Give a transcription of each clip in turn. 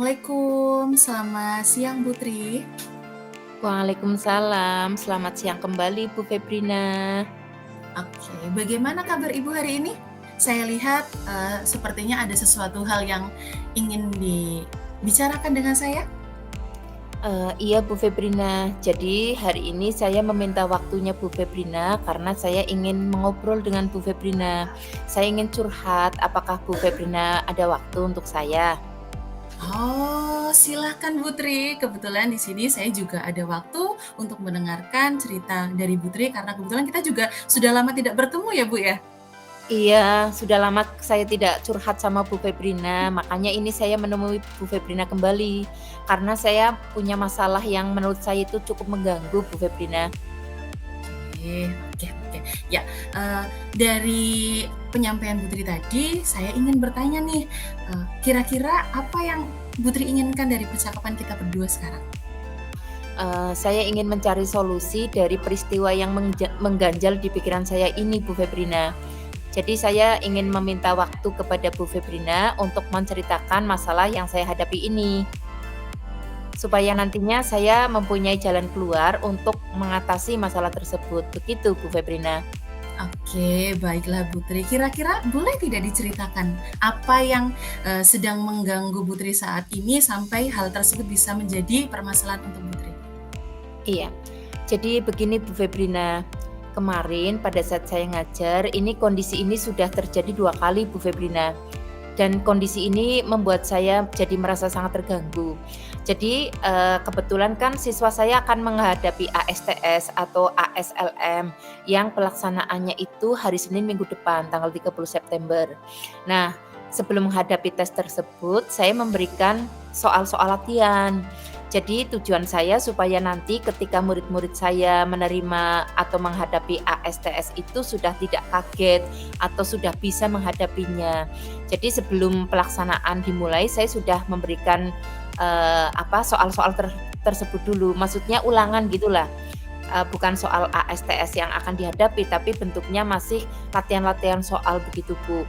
Assalamualaikum, selamat siang Putri. Waalaikumsalam, selamat siang kembali Bu Febrina. Oke, bagaimana kabar Ibu hari ini? Saya lihat sepertinya ada sesuatu hal yang ingin dibicarakan dengan saya. Iya Bu Febrina, jadi hari ini saya meminta waktunya Bu Febrina karena saya ingin mengobrol dengan Bu Febrina. Saya ingin curhat, apakah Bu Febrina ada waktu untuk saya? Oh, silahkan Putri. Kebetulan di sini saya juga ada waktu untuk mendengarkan cerita dari Putri karena kebetulan kita juga sudah lama tidak bertemu ya Bu ya. Iya, sudah lama saya tidak curhat sama Bu Febrina, makanya ini saya menemui Bu Febrina kembali. Karena saya punya masalah yang menurut saya itu cukup mengganggu Bu Febrina. Oke. Ya, dari penyampaian Putri tadi, saya ingin bertanya nih, kira-kira apa yang Putri inginkan dari percakapan kita berdua sekarang? Saya ingin mencari solusi dari peristiwa yang mengganjal di pikiran saya ini, Bu Febrina. Jadi saya ingin meminta waktu kepada Bu Febrina untuk menceritakan masalah yang saya hadapi ini, supaya nantinya saya mempunyai jalan keluar untuk mengatasi masalah tersebut. Begitu, Bu Febrina. Oke, baiklah Putri. Kira-kira boleh tidak diceritakan apa yang sedang mengganggu Putri saat ini sampai hal tersebut bisa menjadi permasalahan untuk Putri? Iya. Jadi begini Bu Febrina, kemarin pada saat saya ngajar, kondisi ini sudah terjadi 2 kali Bu Febrina. Dan kondisi ini membuat saya jadi merasa sangat terganggu. Jadi, kebetulan kan siswa saya akan menghadapi ASTS atau ASLM yang pelaksanaannya itu hari Senin minggu depan, tanggal 30 September. Nah, sebelum menghadapi tes tersebut, saya memberikan soal-soal latihan. Jadi tujuan saya supaya nanti ketika murid-murid saya menerima atau menghadapi ASTS itu sudah tidak kaget atau sudah bisa menghadapinya. Jadi sebelum pelaksanaan dimulai saya sudah memberikan, soal-soal tersebut dulu, maksudnya ulangan gitulah, bukan soal ASTS yang akan dihadapi, tapi bentuknya masih latihan-latihan soal begitu, Bu.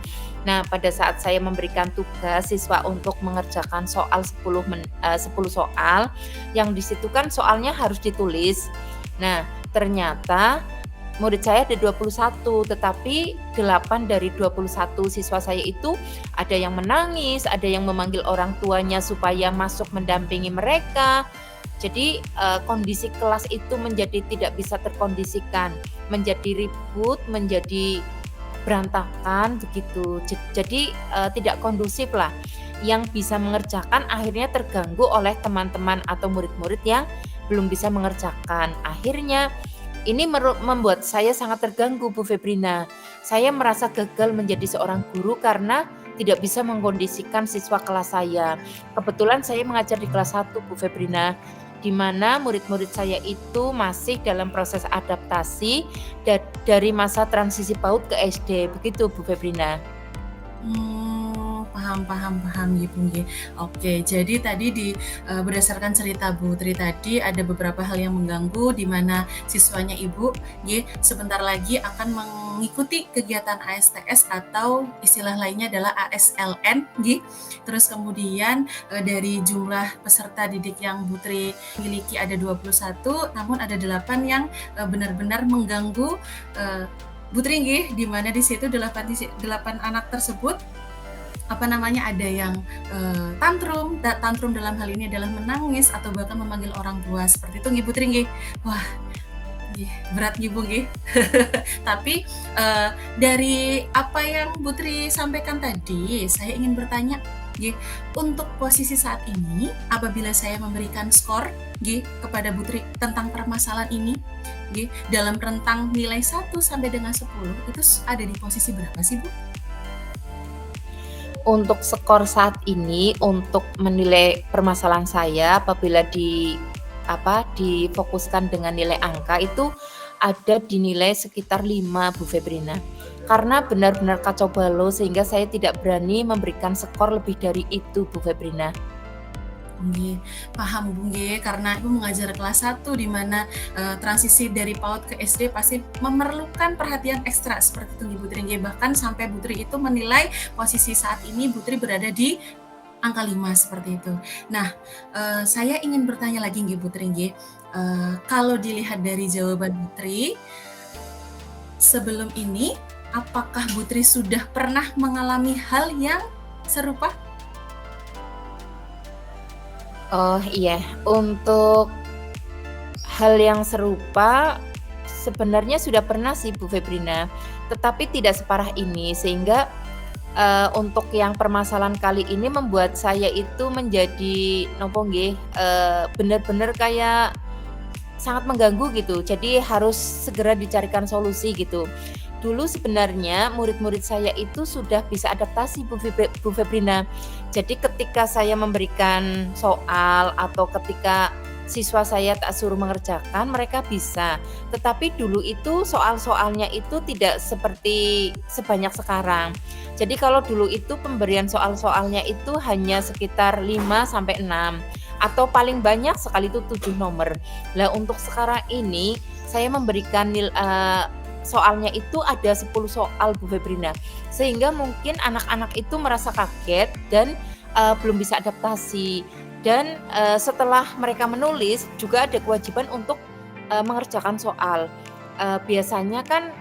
Nah, pada saat saya memberikan tugas siswa untuk mengerjakan soal 10 soal, yang di situ kan soalnya harus ditulis. Nah, ternyata murid saya ada 21, tetapi 8 dari 21 siswa saya itu ada yang menangis, ada yang memanggil orang tuanya supaya masuk mendampingi mereka. Jadi, kondisi kelas itu menjadi tidak bisa terkondisikan, menjadi ribut, menjadi berantakan begitu. Jadi, tidak kondusiflah. Yang bisa mengerjakan akhirnya terganggu oleh teman-teman atau murid-murid yang belum bisa mengerjakan. Akhirnya ini membuat saya sangat terganggu Bu Febrina. Saya merasa gagal menjadi seorang guru karena tidak bisa mengkondisikan siswa kelas saya. Kebetulan saya mengajar di kelas 1 Bu Febrina, di mana murid-murid saya itu masih dalam proses adaptasi dari masa transisi PAUD ke SD, begitu Bu Febrina. Paham gitu nggih. Oke, jadi tadi berdasarkan cerita Putri tadi ada beberapa hal yang mengganggu di mana siswanya Ibu nggih sebentar lagi akan mengikuti kegiatan ASTS atau istilah lainnya adalah ASLN nggih. Terus kemudian dari jumlah peserta didik yang Putri miliki ada 21, namun ada 8 yang benar-benar mengganggu Putri nggih, di mana di situ 8 anak tersebut ada yang tantrum dalam hal ini adalah menangis atau bahkan memanggil orang tua seperti itu nggih Putri nggih. Wah, nggih berat nggih Bu nggih. Tapi dari apa yang Putri sampaikan tadi, saya ingin bertanya nggih, untuk posisi saat ini apabila saya memberikan skor nggih kepada Putri tentang permasalahan ini nggih, dalam rentang nilai 1 sampai dengan 10 itu ada di posisi berapa sih Bu? Untuk skor saat ini, untuk menilai permasalahan saya apabila difokuskan dengan nilai angka itu ada di nilai sekitar 5 Bu Febrina. Karena benar-benar kacau balau sehingga saya tidak berani memberikan skor lebih dari itu Bu Febrina. Nggih, paham Bu nggih, karena Ibu mengajar kelas 1 di mana transisi dari PAUD ke SD pasti memerlukan perhatian ekstra seperti itu nggih Putri nggih. Bahkan sampai Putri itu menilai posisi saat ini Putri berada di angka 5 seperti itu. Nah, saya ingin bertanya lagi nggih Putri nggih, kalau dilihat dari jawaban Putri, sebelum ini apakah Putri sudah pernah mengalami hal yang serupa? Oh iya, untuk hal yang serupa sebenarnya sudah pernah sih Bu Febrina, tetapi tidak separah ini sehingga, untuk yang permasalahan kali ini membuat saya itu menjadi nopo nggih, bener-bener kayak sangat mengganggu gitu, jadi harus segera dicarikan solusi gitu. Dulu sebenarnya murid-murid saya itu sudah bisa adaptasi Bu Febrina. Jadi ketika saya memberikan soal atau ketika siswa saya tak suruh mengerjakan, mereka bisa. Tetapi dulu itu soal-soalnya itu tidak seperti sebanyak sekarang. Jadi kalau dulu itu pemberian soal-soalnya itu hanya sekitar 5 sampai 6 atau paling banyak sekali itu 7 nomor. Lah untuk sekarang ini saya memberikan soalnya itu ada 10 soal Bu Febrina. Sehingga mungkin anak-anak itu merasa kaget dan, belum bisa adaptasi. Dan, setelah mereka menulis juga ada kewajiban untuk, mengerjakan soal. Biasanya kan,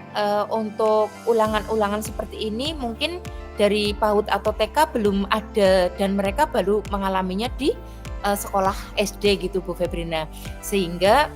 untuk ulangan-ulangan seperti ini mungkin dari PAUD atau TK belum ada dan mereka baru mengalaminya di, sekolah SD gitu Bu Febrina. Sehingga,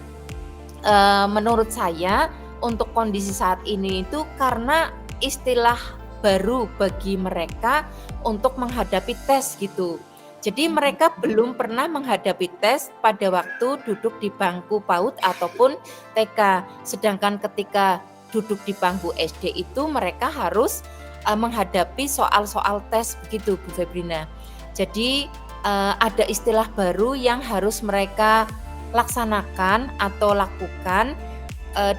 menurut saya untuk kondisi saat ini itu karena istilah baru bagi mereka untuk menghadapi tes gitu. Jadi mereka belum pernah menghadapi tes pada waktu duduk di bangku PAUD ataupun TK. Sedangkan ketika duduk di bangku SD itu mereka harus, menghadapi soal-soal tes begitu Bu Febrina. Jadi, ada istilah baru yang harus mereka laksanakan atau lakukan,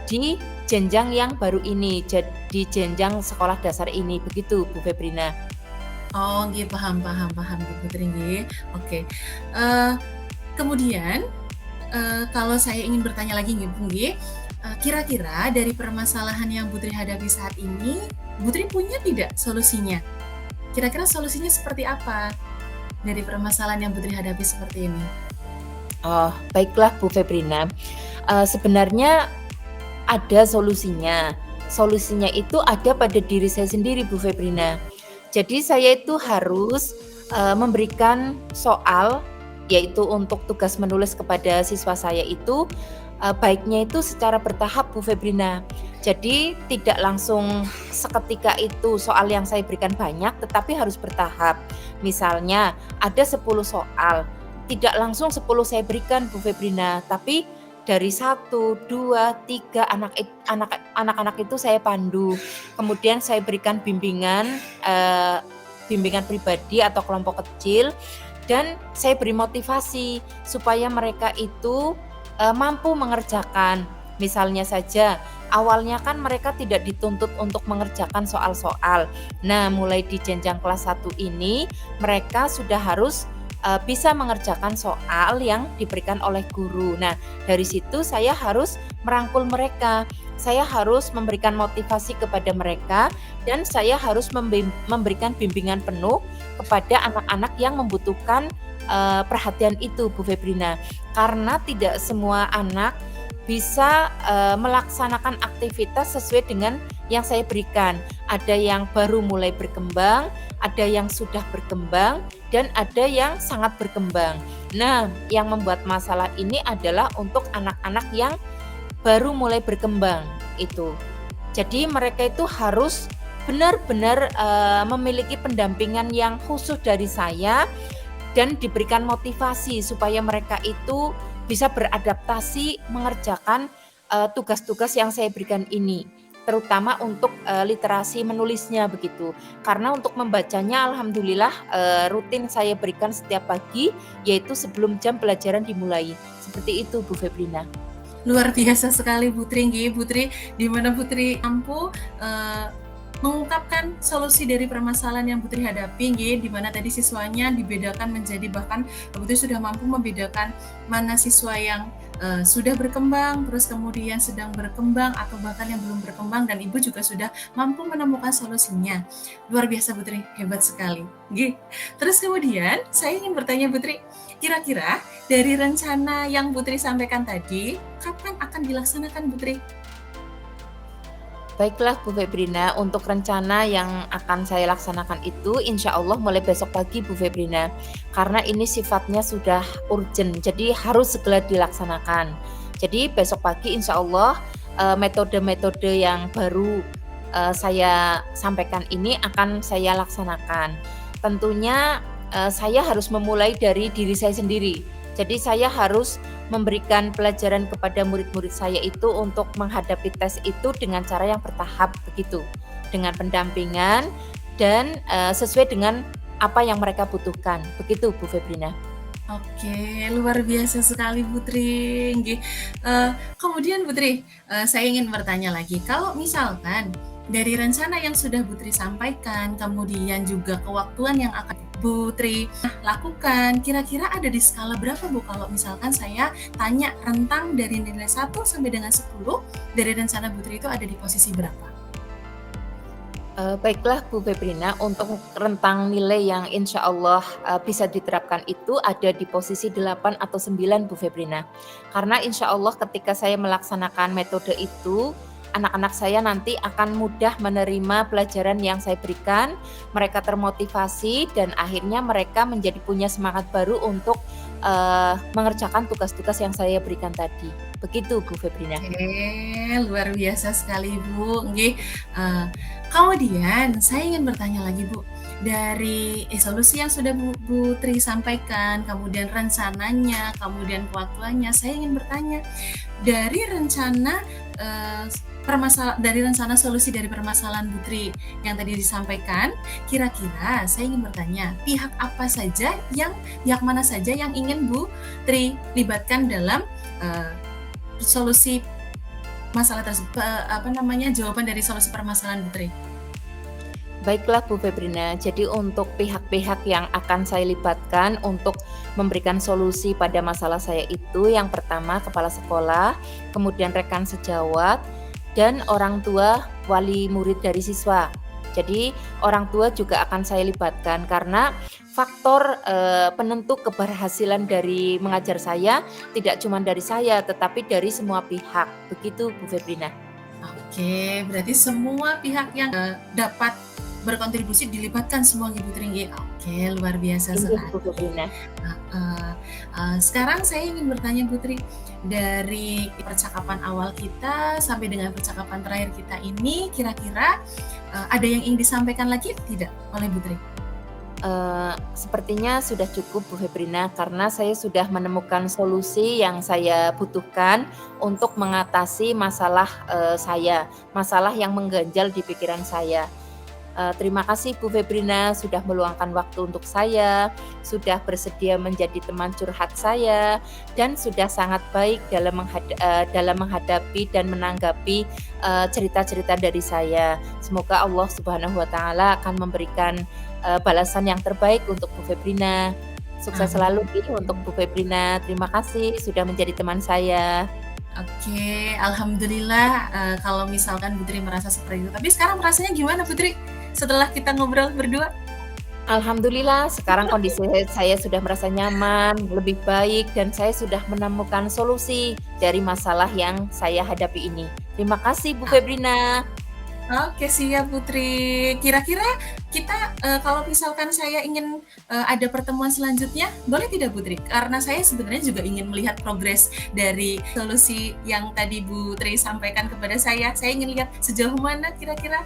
di jenjang yang baru ini, di jenjang sekolah dasar ini, begitu Bu Febrina. Oh nggih, paham paham paham nggih Putri nggih. Oke. Eee, kemudian, kalau saya ingin bertanya lagi nggih Bu nggih, kira-kira dari permasalahan yang Putri hadapi saat ini, Putri punya tidak solusinya? Kira-kira solusinya seperti apa dari permasalahan yang Putri hadapi seperti ini? Oh, baiklah Bu Febrina, sebenarnya ada solusinya. Solusinya itu ada pada diri saya sendiri Bu Febrina. Jadi saya itu harus, memberikan soal, yaitu untuk tugas menulis kepada siswa saya itu, baiknya itu secara bertahap Bu Febrina. Jadi tidak langsung seketika itu soal yang saya berikan banyak, tetapi harus bertahap. Misalnya ada 10 soal, tidak langsung 10 saya berikan Bu Febrina, tapi dari 1, 2, 3 anak-anak itu saya pandu. Kemudian saya berikan bimbingan, bimbingan pribadi atau kelompok kecil dan saya beri motivasi supaya mereka itu, mampu mengerjakan. Misalnya saja, awalnya kan mereka tidak dituntut untuk mengerjakan soal-soal. Nah, mulai di jenjang kelas 1 ini mereka sudah harus, bisa mengerjakan soal yang diberikan oleh guru. Nah, dari situ saya harus merangkul mereka, saya harus memberikan motivasi kepada mereka dan saya harus memberikan bimbingan penuh kepada anak-anak yang membutuhkan, perhatian itu Bu Febrina. Karena tidak semua anak bisa, melaksanakan aktivitas sesuai dengan yang saya berikan. Ada yang baru mulai berkembang, ada yang sudah berkembang, dan ada yang sangat berkembang. Nah, yang membuat masalah ini adalah untuk anak-anak yang baru mulai berkembang itu. Jadi mereka itu harus benar-benar, memiliki pendampingan yang khusus dari saya dan diberikan motivasi supaya mereka itu bisa beradaptasi mengerjakan, tugas-tugas yang saya berikan ini, terutama untuk, literasi menulisnya begitu. Karena untuk membacanya alhamdulillah, rutin saya berikan setiap pagi, yaitu sebelum jam pelajaran dimulai. Seperti itu Bu Febrina. Luar biasa sekali Putri nggih, Putri di mana Putri mampu, eee mengungkapkan solusi dari permasalahan yang Putri hadapi, nggih, di mana tadi siswanya dibedakan menjadi bahkan Putri sudah mampu membedakan mana siswa yang sudah berkembang, terus kemudian sedang berkembang atau bahkan yang belum berkembang, dan Ibu juga sudah mampu menemukan solusinya. Luar biasa Putri, hebat sekali. Nggih. Terus kemudian saya ingin bertanya Putri, kira-kira dari rencana yang Putri sampaikan tadi, kapan akan dilaksanakan Putri? Baiklah Bu Febrina, untuk rencana yang akan saya laksanakan itu insya Allah mulai besok pagi Bu Febrina. Karena ini sifatnya sudah urgent, jadi harus segera dilaksanakan. Jadi besok pagi insya Allah metode-metode yang baru saya sampaikan ini akan saya laksanakan. Tentunya saya harus memulai dari diri saya sendiri. Jadi saya harus memberikan pelajaran kepada murid-murid saya itu untuk menghadapi tes itu dengan cara yang bertahap begitu, dengan pendampingan dan sesuai dengan apa yang mereka butuhkan. Begitu Bu Febrina. Oke, luar biasa sekali Putri. Nggih. Kemudian Putri, saya ingin bertanya lagi, kalau misalkan dari rencana yang sudah Putri sampaikan, kemudian juga kewaktuan yang akan Putri lakukan, kira-kira ada di skala berapa Bu? Kalau misalkan saya tanya rentang dari nilai 1 sampai dengan 10, dari rencana Putri itu ada di posisi berapa? Baiklah Bu Febrina, untuk rentang nilai yang insya Allah bisa diterapkan itu ada di posisi 8 atau 9 Bu Febrina. Karena insya Allah ketika saya melaksanakan metode itu, anak-anak saya nanti akan mudah menerima pelajaran yang saya berikan, mereka termotivasi dan akhirnya mereka menjadi punya semangat baru untuk mengerjakan tugas-tugas yang saya berikan tadi. Begitu Bu Febrina. Oke, luar biasa sekali Bu. Nggih. Kemudian saya ingin bertanya lagi Bu, dari solusi yang sudah Putri sampaikan, kemudian rencananya, kemudian kewaktuannya, saya ingin bertanya, dari rencana dari rencana solusi dari permasalahan Putri yang tadi disampaikan, kira-kira saya ingin bertanya, pihak mana saja yang ingin Putri libatkan dalam solusi masalah tersebut, jawaban dari solusi permasalahan Putri? Baiklah Bu Febrina, jadi untuk pihak-pihak yang akan saya libatkan untuk memberikan solusi pada masalah saya itu, yang pertama kepala sekolah, kemudian rekan sejawat, dan orang tua wali murid dari siswa. Jadi orang tua juga akan saya libatkan karena faktor penentu keberhasilan dari mengajar saya tidak cuma dari saya, tetapi dari semua pihak. Begitu Bu Febrina. Oke, berarti semua pihak yang dapat berkontribusi dilibatkan semua Ibu Tringgi. Oke, luar biasa sekali. Bu Febrina. Sekarang saya ingin bertanya Putri, dari percakapan awal kita sampai dengan percakapan terakhir kita ini, kira-kira ada yang ingin disampaikan lagi tidak oleh Putri? Sepertinya sudah cukup Bu Febrina karena saya sudah menemukan solusi yang saya butuhkan untuk mengatasi masalah saya, masalah yang mengganjal di pikiran saya. Terima kasih Bu Febrina sudah meluangkan waktu untuk saya, sudah bersedia menjadi teman curhat saya, dan sudah sangat baik dalam menghadapi dan menanggapi cerita-cerita dari saya. Semoga Allah Subhanahu wa Ta'ala akan memberikan balasan yang terbaik untuk Bu Febrina. Sukses selalu untuk Bu Febrina. Terima kasih sudah menjadi teman saya. Oke, alhamdulillah kalau misalkan Putri merasa seperti itu. Tapi sekarang rasanya gimana Putri? Setelah kita ngobrol berdua? Alhamdulillah sekarang kondisi saya sudah merasa nyaman, lebih baik, dan saya sudah menemukan solusi dari masalah yang saya hadapi ini. Terima kasih Bu Febrina. Oke, siap Putri. Kira-kira kita kalau misalkan saya ingin ada pertemuan selanjutnya, boleh tidak Putri? Karena saya sebenarnya juga ingin melihat progres dari solusi yang tadi Bu Tri sampaikan kepada saya. Saya ingin lihat sejauh mana kira-kira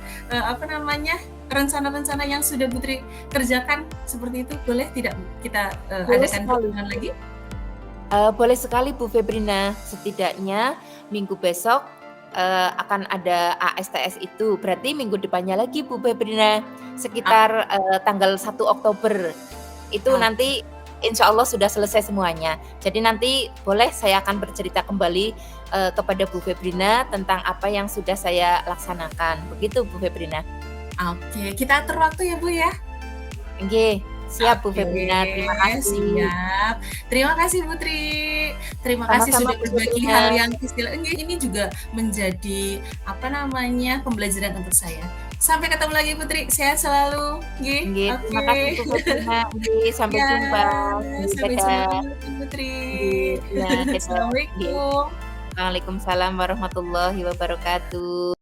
rencana-rencana yang sudah Bu Tri kerjakan seperti itu. Boleh tidak kita adakan pertemuan lagi? Boleh sekali Bu Febrina. Setidaknya minggu besok akan ada ASTS itu, berarti minggu depannya lagi Bu Febrina, sekitar tanggal 1 Oktober itu nanti insya Allah sudah selesai semuanya. Jadi nanti boleh saya akan bercerita kembali kepada Bu Febrina tentang apa yang sudah saya laksanakan. Begitu Bu Febrina. Oke, kita atur waktu ya, Bu, ya? Nggih, siap Bu Oke, Febrina, terima kasih. siap. Terima kasih Putri. Terima kasih Sama-sama sudah Bu berbagi Febrina. hal yang kecil. Ini juga menjadi, apa namanya, pembelajaran untuk saya. Sampai ketemu lagi Putri, sehat selalu, nggih. Nggih, terima Oke. kasih Bu Febrina. Nggih, sampai Ya, jumpa. Nggih, sampai jumpa dadah. kembali Putri. Nggih, iya dadah. Nggih. Assalamualaikum. Waalaikumsalam warahmatullahi wabarakatuh.